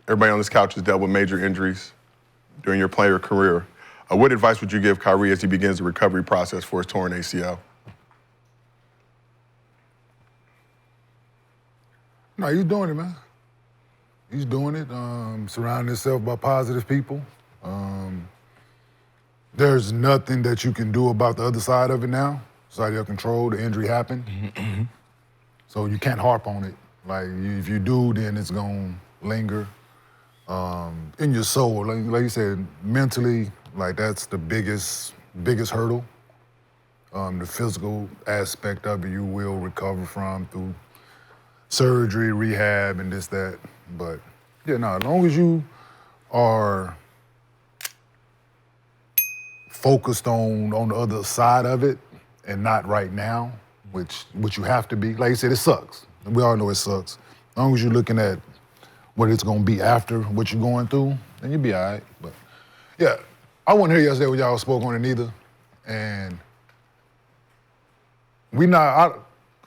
everybody on this couch has dealt with major injuries during your player career. What advice would you give Kyrie as he begins the recovery process for his torn ACL? No, he's doing it, man. He's doing it, surrounding himself by positive people. There's nothing that you can do about the other side of it now. It's out of your control. The injury happened. So you can't harp on it. Like, if you do, then it's gonna linger in your soul. Like you said, mentally, like that's the biggest hurdle. The physical aspect of it, you will recover from through surgery, rehab, and this, that. But yeah, no, as long as you are focused on the other side of it and not right now, which you have to be. Like you said, it sucks. We all know it sucks. As long as you're looking at what it's gonna be after what you're going through, then you'll be all right. But yeah, I wasn't here yesterday when y'all spoke on it either. And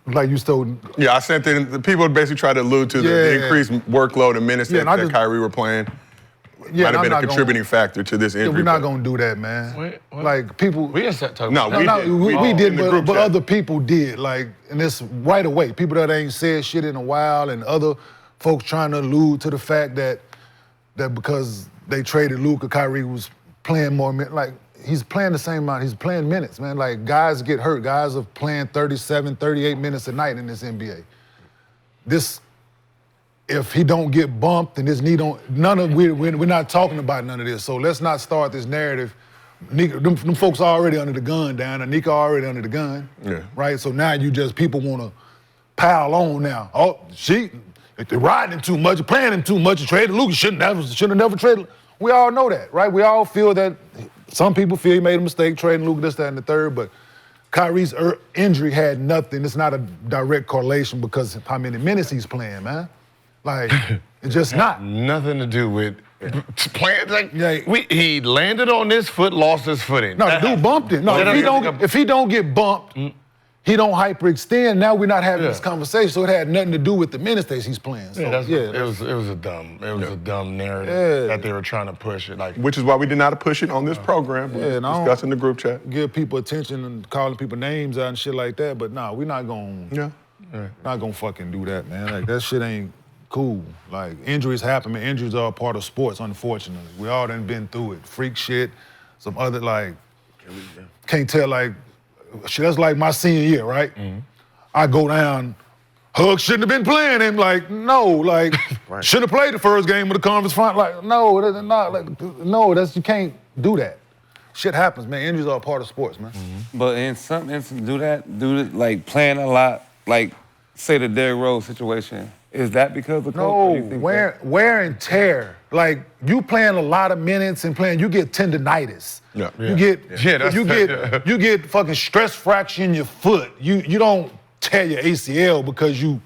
like you told. Yeah, I sent in, the people basically tried to allude to the increased workload and minutes that Kyrie were playing. Might have been a contributing factor to this injury. We're not gonna do that, man. Like people. We didn't talk about that. We did, but other people did. Like, and it's right away. People that ain't said shit in a while, and other folks trying to allude to the fact that because they traded Luka, Kyrie was playing more minutes. Like, he's playing the same amount. He's playing minutes, man. Like, guys get hurt. Guys are playing 37, 38 minutes a night in this NBA. If he don't get bumped and his knee don't, we're not talking about none of this. So let's not start this narrative. Them folks are already under the gun down, and Nika already under the gun, right? So now people want to pile on now. Oh, they're riding him too much, playing him too much, traded Luka, shouldn't have never traded. We all know that, right? We all feel that. Some people feel he made a mistake trading Luka, this, that, and the third, but Kyrie's injury had nothing. It's not a direct correlation because of how many minutes he's playing, man. Like, it's just not. Nothing to do with playing. Like, he landed on this foot, lost his footing. No, the dude bumped it. No, if he don't get bumped, he don't hyperextend. Now we're not having this conversation. So it had nothing to do with the minutes that he's playing. So, it was a dumb narrative that they were trying to push it. Like, which is why we did not push it on this program. We're discussing the group chat. Give people attention and calling people names out and shit like that. But nah, we're not gonna fucking do that, man. Like, that shit ain't cool. Like, injuries happen, man. Injuries are a part of sports, unfortunately. We all done been through it. Freak shit, some other, like, can't tell, like, shit, that's like my senior year, right? I go down, Hug shouldn't have been playing him. Like, no, like, shouldn't have played the first game of the conference final. Like, no, that's not, like, no, you can't do that. Shit happens, man. Injuries are a part of sports, man. But in some instances, like, playing a lot, like, say the Derrick Rose situation, is that because of no, wear and tear. Like, you playing a lot of minutes and you get tendonitis. You get fucking stress fracture in your foot. You don't tear your ACL because you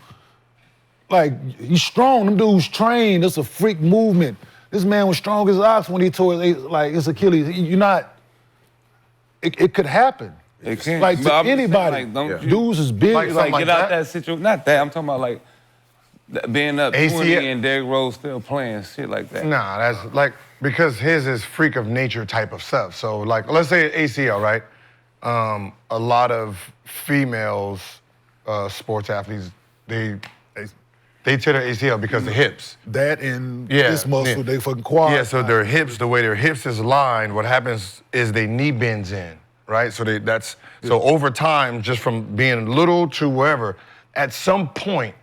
he's strong. Them dudes trained. It's a freak movement. This man was strong as ox when he tore his Achilles. It could happen. It can. Like, to anybody. Dudes is big. Like get out that situation. Not that. I'm talking about, like, being up 20 and Derrick Rose still playing, shit like that. Nah, that's like, because his is freak of nature type of stuff. So, like, let's say ACL, right? A lot of females, sports athletes, they tear their ACL because of the hips. That and this muscle, they fucking quad. Yeah, so their hips, the way their hips is lined, what happens is their knee bends in, right? So so over time, just from being little to wherever, at some point,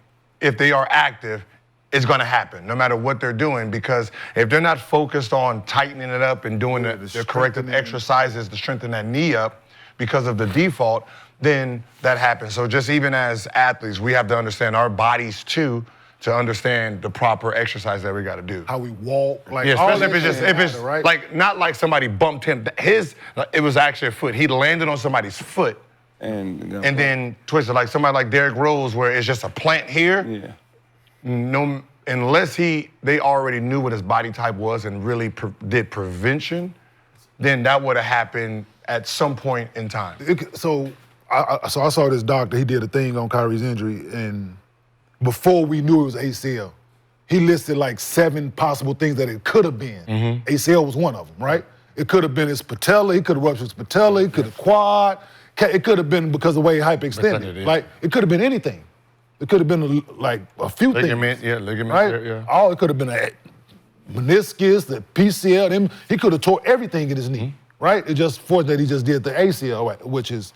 if they are active, it's gonna happen, no matter what they're doing, because if they're not focused on tightening it up and doing the corrective exercises to strengthen that knee up because of the default, then that happens. So just even as athletes, we have to understand our bodies too, to understand the proper exercise that we gotta do. How we walk, like, especially if it's right? Like, not like somebody bumped him. It was actually a foot. He landed on somebody's foot. And then twisted, like somebody like Derrick Rose, where it's just a plant here. No, unless they already knew what his body type was and really did prevention, then that would have happened at some point in time. So I saw this doctor. He did a thing on Kyrie's injury, and before we knew it was ACL, he listed like 7 possible things that it could have been. ACL was one of them, right? It could have been his patella. He could have ruptured his patella. He could have quad. It could have been because of the way he hyperextended. Like, it could have been anything. It could have been like a few ligament, things. Ligament, right? yeah. It could have been a meniscus, the PCL. He could have tore everything in his knee, right? It just fortunate that he just did the ACL, which is,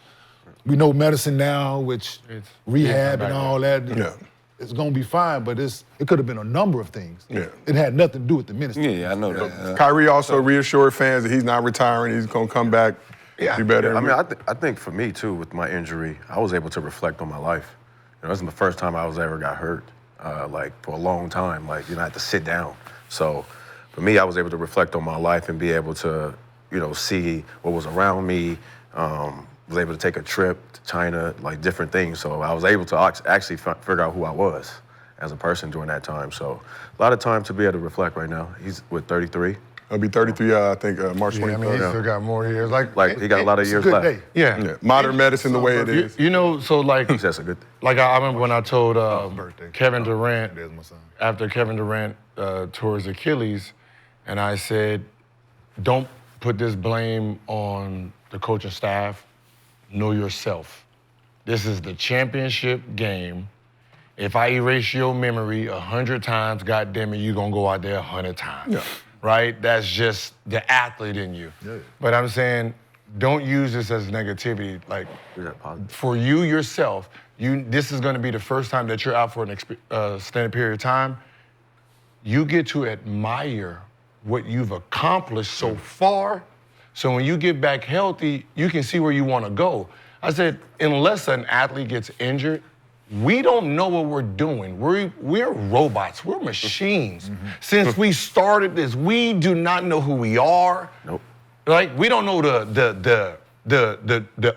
we know medicine now, which it's rehab and all that. Yeah. It's gonna be fine, but it could have been a number of things. Yeah. It had nothing to do with the ministry. Yeah, I know that. Kyrie also reassured fans that he's not retiring. He's gonna come back. Be better. I mean, I think for me too, with my injury, I was able to reflect on my life. You know, this is the first time I ever got hurt, like for a long time. Like, I had to sit down. So for me, I was able to reflect on my life and be able to, see what was around me. Was able to take a trip to China, like different things. So I was able to actually figure out who I was as a person during that time. So a lot of time to be able to reflect right now. He's with 33. He'll be 33, I think, March 23rd. I mean, he still got more years. Like he got a lot of years left. Day. Yeah. Modern medicine, the way it is. So like, That's a good thing. like I remember when I told Birthday. Kevin Durant, There's my son. after Kevin Durant tore his Achilles, and I said, don't put this blame on the coaching staff. Know yourself. This is the championship game. If I erase your memory 100 times, goddamn it, you're gonna go out there 100 times. Yeah. Right? That's just the athlete in you. Yeah. But I'm saying, don't use this as negativity. Like, for you yourself, this is gonna be the first time that you're out for an extended period of time. You get to admire what you've accomplished so far. So when you get back healthy, you can see where you want to go. I said, unless an athlete gets injured, we don't know what we're doing. We're robots. We're machines. Since we started this, we do not know who we are. Nope. Like, we don't know the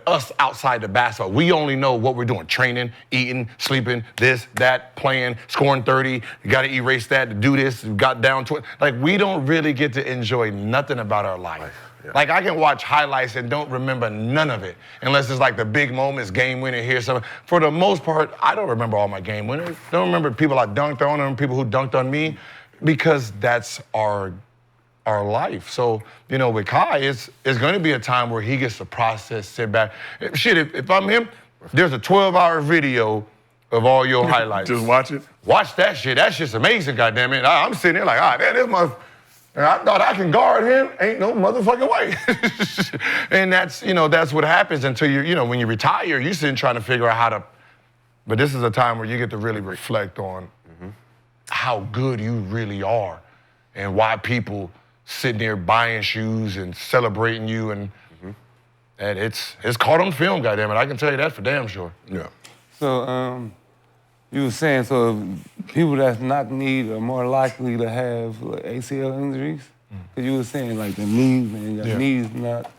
us outside the basketball. We only know what we're doing: training, eating, sleeping, this, that, playing, scoring 30. You got to erase that to do this. You got down to it. Like, we don't really get to enjoy nothing about our life. Yeah. Like, I can watch highlights and don't remember none of it unless it's like the big moments, game winner here, something. For the most part, I don't remember all my game winners. Don't remember people I dunked on and people who dunked on me, because that's our life. So, with Kai, it's going to be a time where he gets to process, sit back. If I'm him, there's a 12-hour video of all your highlights. Just watch it? Watch that shit. That shit's amazing, goddammit. I'm sitting there like, man, I thought I can guard him. Ain't no motherfucking way. And that's what happens until when you retire, you're sitting trying to figure out how to. But this is a time where you get to really reflect on how good you really are and why people sitting there buying shoes and celebrating you, and it's caught on film, goddammit. I can tell you that for damn sure. Yeah. So, you were saying, people that's knock-kneed are more likely to have ACL injuries? Because you were saying, like, the knees, man, your knees not.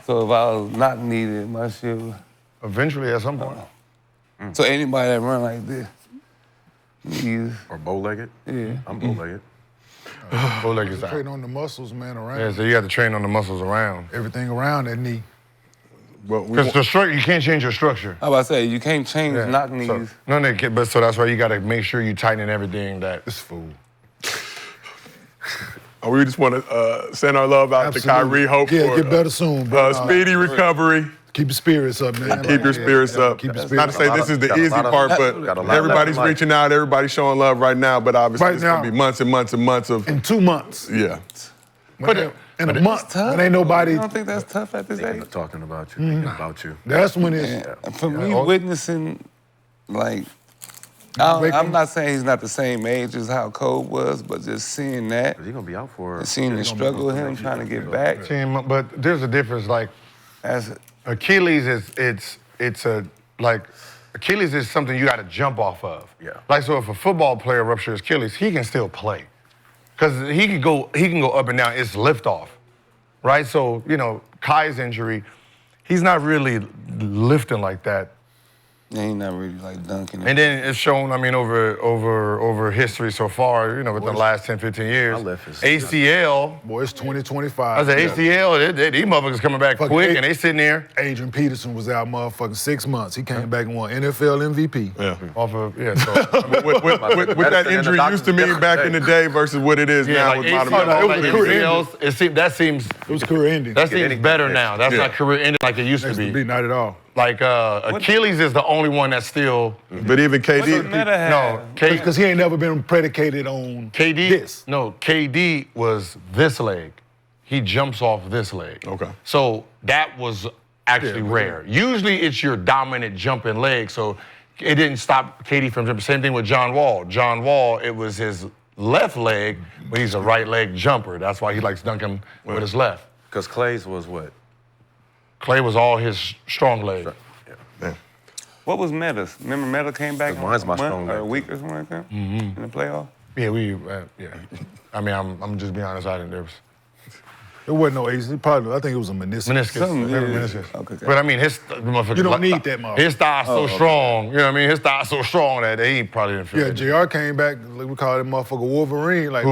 So if I was knock-kneed, my shit would... Eventually, at some point. So anybody that run like this, knees... Or bow-legged? Yeah. I'm bow-legged. Bow-legged is out. Train on the muscles, man, around. Yeah, so you got to train on the muscles around. Everything around that knee. Because the structure, you can't change your structure. I was about to say, you can't change knock knees. So that's why you got to make sure you tighten everything that... This fool. We just want to send our love out to Kyrie. Hope for get better soon, bro. Speedy recovery. Keep your spirits up, man. Keep your spirits up. Keep your Not to say this is the easy part, but everybody's reaching out, everybody's showing love right now, but obviously it's going to be months and months and months of... In 2 months. Yeah. In a month, when ain't nobody... I don't think that's tough at this age. Talking about you, thinking about you. That's when it's... For me, witnessing, like, I'm not saying he's not the same age as how Kobe was, but just seeing that. He's going to be out for... Seeing the struggle of him trying to get back. But there's a difference, like, as Achilles Achilles is something you got to jump off of. Yeah. Like, so if a football player ruptures Achilles, he can still play. Because he can go up and down, it's liftoff, right? So, Kai's injury, he's not really lifting like that Yeah, he not really like dunking. And then it's shown, I mean, over history so far, within the last 10, 15 years. ACL. Boy, it's 2025. I said ACL, these motherfuckers coming back quick, and they sitting there. Adrian Peterson was out motherfucking 6 months. He came back and won NFL MVP. Yeah. So with that injury used to mean back in the day versus what it is now with modern medicine. It was career ending. That seems better now. That's not career ending like it used to be. Not at all. Like Achilles is the only one that's still. But even KD, because he ain't never been predicated on this. No, KD was this leg. He jumps off this leg. Okay. So that was actually rare. Usually it's your dominant jumping leg. So it didn't stop KD from jumping. Same thing with John Wall. John Wall, it was his left leg, but he's a right leg jumper. That's why he likes dunking with his left. Because Clay's was what? Clay was all his strong leg. Yeah. What was Meta's? Remember Meta came back mine's my strong leg, or a week or something like that in the playoff? Yeah, I mean, I'm just being honest. It wasn't no ACL. I think it was a meniscus. Meniscus. Okay. But I mean, his motherfucker. You don't need that motherfucker. His thigh's so strong. You know what I mean? His thigh's so strong that he probably didn't feel it. JR came back, like we call that motherfucker Wolverine. Like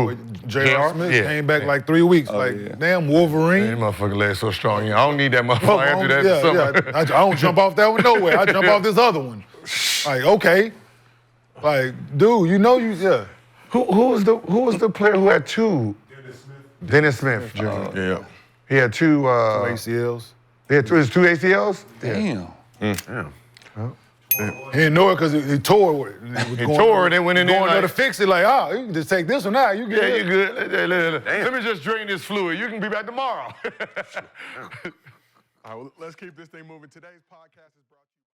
J.R. Smith came back like 3 weeks. Damn Wolverine. That motherfucker leg so strong. I don't need that motherfucker. I do that I don't jump off that one nowhere. I jump off this other one. Like, okay. Like, dude, Who was the player who had two? Dennis Smith Jr. Yeah. He had two ACLs. He had two ACLs? Damn. He didn't know it because he tore it. He tore it and went in there. Going there to fix it, like, you can just take this one out. You get it. You good. Let me just drain this fluid. You can be back tomorrow. All right, well, let's keep this thing moving. Today's podcast is brought